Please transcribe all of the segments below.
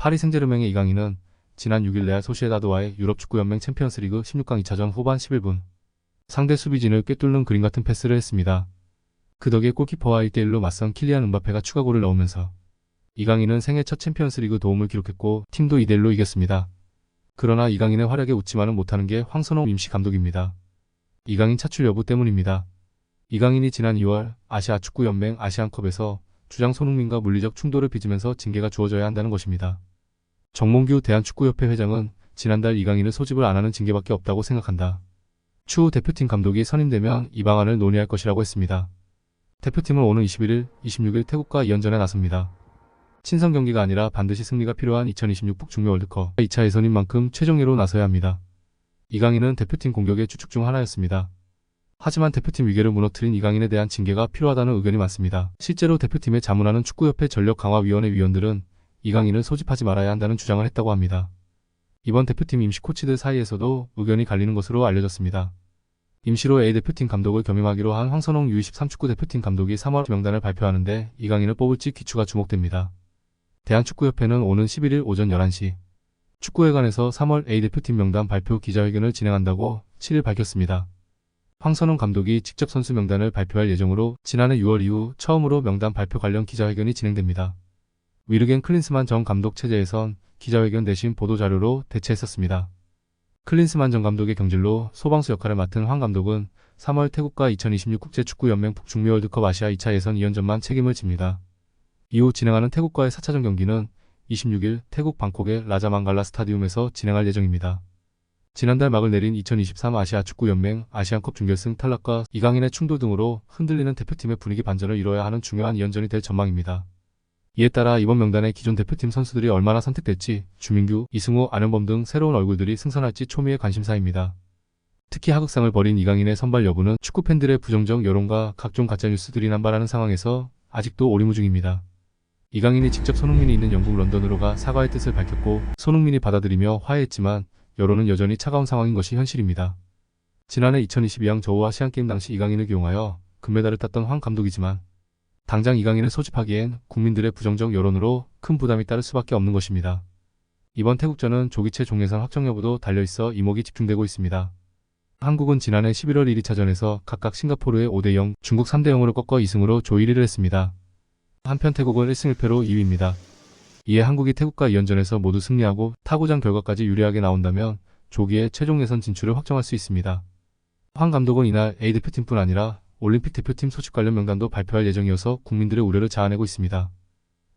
파리 생제르맹의 이강인은 지난 6일 레알 소시에다드와의 유럽 축구연맹 챔피언스리그 16강 2차전 후반 11분 상대 수비진을 꿰뚫는 그림 같은 패스를 했습니다. 그 덕에 골키퍼와 1대1로 맞선 킬리안 음바페가 추가골을 넣으면서 이강인은 생애 첫 챔피언스리그 도움을 기록했고 팀도 2대1로 이겼습니다. 그러나 이강인의 활약에 웃지만은 못하는 게 황선홍 임시 감독입니다. 이강인 차출 여부 때문입니다. 이강인이 지난 2월 아시아축구연맹 아시안컵에서 주장 손흥민과 물리적 충돌을 빚으면서 징계가 주어져야 한다는 것입니다. 정몽규 대한축구협회 회장은 지난달 이강인을 소집을 안 하는 징계밖에 없다고 생각한다. 추후 대표팀 감독이 선임되면 이 방안을 논의할 것이라고 했습니다. 대표팀은 오는 21일, 26일 태국과 2연전에 나섭니다. 친선 경기가 아니라 반드시 승리가 필요한 2026 북중미 월드컵 2차 예선인 만큼 최종 예로 나서야 합니다. 이강인은 대표팀 공격의 주축 중 하나였습니다. 하지만 대표팀 위계를 무너뜨린 이강인에 대한 징계가 필요하다는 의견이 많습니다. 실제로 대표팀에 자문하는 축구협회 전력강화위원회 위원들은 이강인을 소집하지 말아야 한다는 주장을 했다고 합니다. 이번 대표팀 임시 코치들 사이에서도 의견이 갈리는 것으로 알려졌습니다. 임시로 A대표팀 감독을 겸임하기로 한 황선홍 U23 축구대표팀 감독이 3월 명단을 발표하는데 이강인을 뽑을지 귀추가 주목됩니다. 대한축구협회는 오는 11일 오전 11시 축구회관에서 3월 A대표팀 명단 발표 기자회견을 진행한다고 7일 밝혔습니다. 황선홍 감독이 직접 선수 명단을 발표할 예정으로 지난해 6월 이후 처음으로 명단 발표 관련 기자회견이 진행됩니다. 위르겐 클린스만 전 감독 체제에선 기자회견 대신 보도자료로 대체했었습니다. 클린스만 전 감독의 경질로 소방수 역할을 맡은 황 감독은 3월 태국과 2026 국제축구연맹 북중미 월드컵 아시아 2차 예선 2연전만 책임을 집니다. 이후 진행하는 태국과의 4차전 경기는 26일 태국 방콕의 라자망갈라 스타디움에서 진행할 예정입니다. 지난달 막을 내린 2023 아시아축구연맹 아시안컵 준결승 탈락과 이강인의 충돌 등으로 흔들리는 대표팀의 분위기 반전을 이뤄야 하는 중요한 2연전이 될 전망입니다. 이에 따라 이번 명단의 기존 대표팀 선수들이 얼마나 선택될지 주민규, 이승우, 안현범 등 새로운 얼굴들이 승선할지 초미의 관심사입니다. 특히 하극상을 벌인 이강인의 선발 여부는 축구 팬들의 부정적 여론과 각종 가짜뉴스들이 남발하는 상황에서 아직도 오리무중입니다. 이강인이 직접 손흥민이 있는 영국 런던으로 가 사과의 뜻을 밝혔고 손흥민이 받아들이며 화해했지만 여론은 여전히 차가운 상황인 것이 현실입니다. 지난해 2022년 저우 아시안게임 당시 이강인을 기용하여 금메달을 땄던 황 감독이지만 당장 이강인을 소집하기엔 국민들의 부정적 여론으로 큰 부담이 따를 수밖에 없는 것입니다. 이번 태국전은 조기체 종예선 확정 여부도 달려있어 이목이 집중되고 있습니다. 한국은 지난해 11월 1위차전에서 각각 싱가포르의 5대0, 중국 3대0으로 꺾어 2승으로 조 1위를 했습니다. 한편 태국은 1승 1패로 2위입니다. 이에 한국이 태국과 2연전에서 모두 승리하고 타구장 결과까지 유리하게 나온다면 조기에 최종 예선 진출을 확정할 수 있습니다. 황 감독은 이날 A대표팀뿐 아니라 올림픽 대표팀 소집 관련 명단도 발표할 예정이어서 국민들의 우려를 자아내고 있습니다.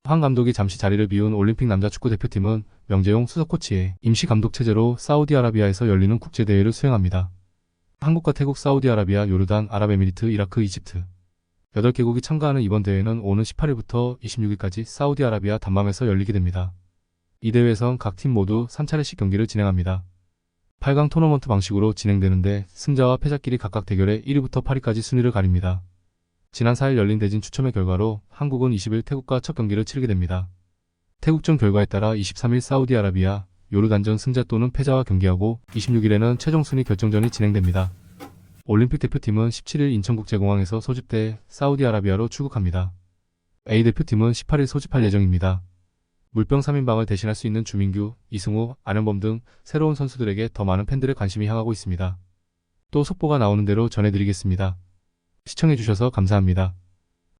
황 감독이 잠시 자리를 비운 올림픽 남자축구 대표팀은 명재용 수석 코치의 임시 감독 체제로 사우디아라비아에서 열리는 국제대회를 수행합니다. 한국과 태국, 사우디아라비아, 요르단, 아랍에미리트, 이라크, 이집트 8개국이 참가하는 이번 대회는 오는 18일부터 26일까지 사우디아라비아 담맘에서 열리게 됩니다. 이 대회에선 각 팀 모두 3차례씩 경기를 진행합니다. 8강 토너먼트 방식으로 진행되는데 승자와 패자끼리 각각 대결해 1위부터 8위까지 순위를 가립니다. 지난 4일 열린 대진 추첨의 결과로 한국은 20일 태국과 첫 경기를 치르게 됩니다. 태국전 결과에 따라 23일 사우디아라비아, 요르단전 승자 또는 패자와 경기하고 26일에는 최종 순위 결정전이 진행됩니다. 올림픽 대표팀은 17일 인천국제공항에서 소집돼 사우디아라비아로 출국합니다. A대표팀은 18일 소집할 예정입니다. 물병 3인방을 대신할 수 있는 주민규, 이승우, 안현범 등 새로운 선수들에게 더 많은 팬들의 관심이 향하고 있습니다. 또 속보가 나오는 대로 전해드리겠습니다. 시청해주셔서 감사합니다.